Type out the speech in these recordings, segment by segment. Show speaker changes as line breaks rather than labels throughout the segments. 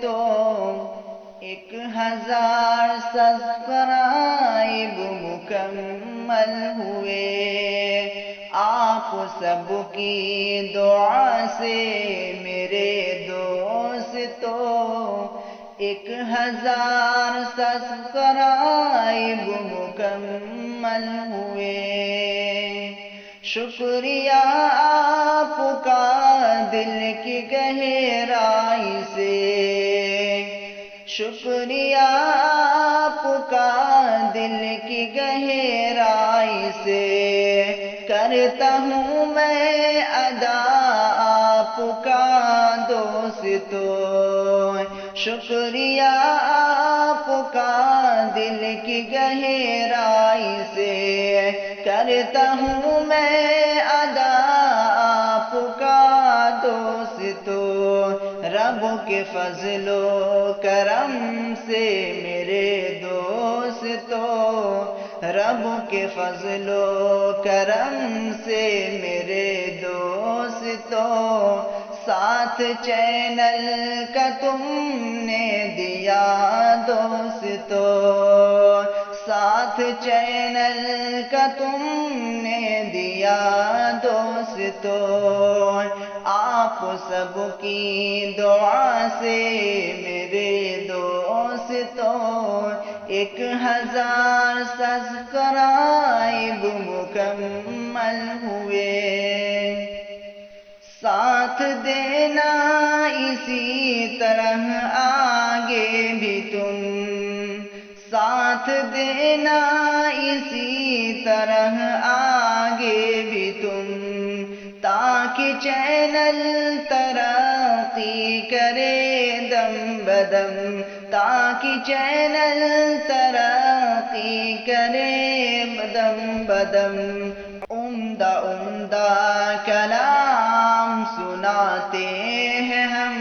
تو 1000 سبسکرائب مکمل ہوئے، آپ سب کی دعا سے میرے دوستو 1000 سبسکرائب مکمل ہوئے۔ شکریہ آپ کا دل کی گہرائی سے، شکریہ آپ کا دل کی گہرائی سے، کرتا ہوں میں ادا آپ کا دوستو۔ شکریہ آپ کا دل کی گہرائی سے، کرتا ہوں میں ادا آپ کا دوستو۔ رب کے فضل و کرم سے میرے دوستو، رب کے فضل و کرم سے میرے دوستو، ساتھ چینل کا تم نے دیا دوستو، ساتھ چینل کا تم نے دیا دوستو، آپ سب کی دعا سے میرے دوستو 1000 سبسکرائب مکمل ہوئے۔ ساتھ دینا اسی طرح آگے بھی تم، ساتھ دینا اسی طرح آگے بھی تم، تاکہ چینل ترقی کرے دم بدم، تاکہ چینل ترقی کرے دم بدم۔ عمدہ عمدہ کلام سناتے ہیں ہم،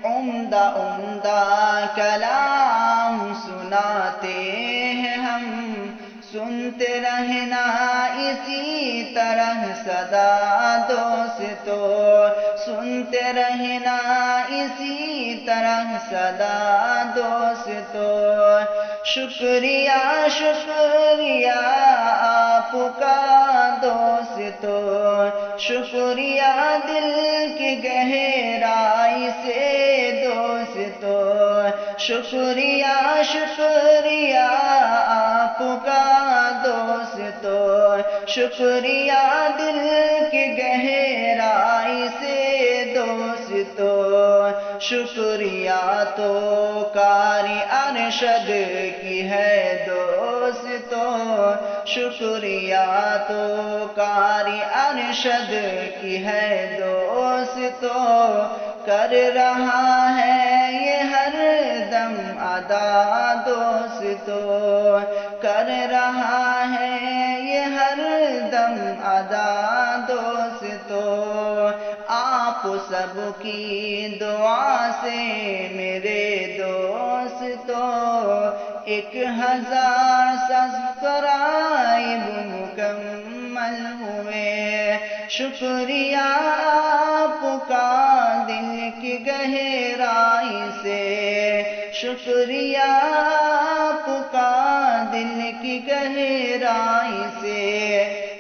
عمدہ عمدہ کلام سناتے ہیں ہم، سنتے رہنا اسی طرح سدا دوستو، سنتے رہنا اسی طرح سدا دوستو۔ شکریہ شکریہ آپ کا دوستو، شکریہ دل کی گہرائی سے دوستو، شکریہ شکریہ آپ کا دوستو، شکریہ دل کی گہرائی سے دوستو۔ شکریہ تو قاری ارشد کی ہے دوستو، شکریہ تو قاری ارشد کی ہے دوستو، کر رہا ہے یہ ہر دم ادا دوستو، کر رہا ہے یہ ہر دم ادا دوستو، آپ سب کی دعا سے میرے دوستو 1000 سبسکرائب مکمل ہوئے۔ شکریہ آپ کا دل کی گہرائی سے، شکریہ آپ کا دل کی گہرائی سے،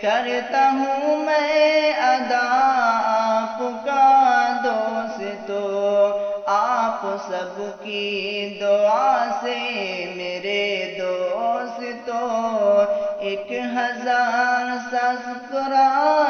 کرتا ہوں میں ادا آپ کا دوستو، آپ سب کی دعا سے میرے دوستو 1000 سبسکرائب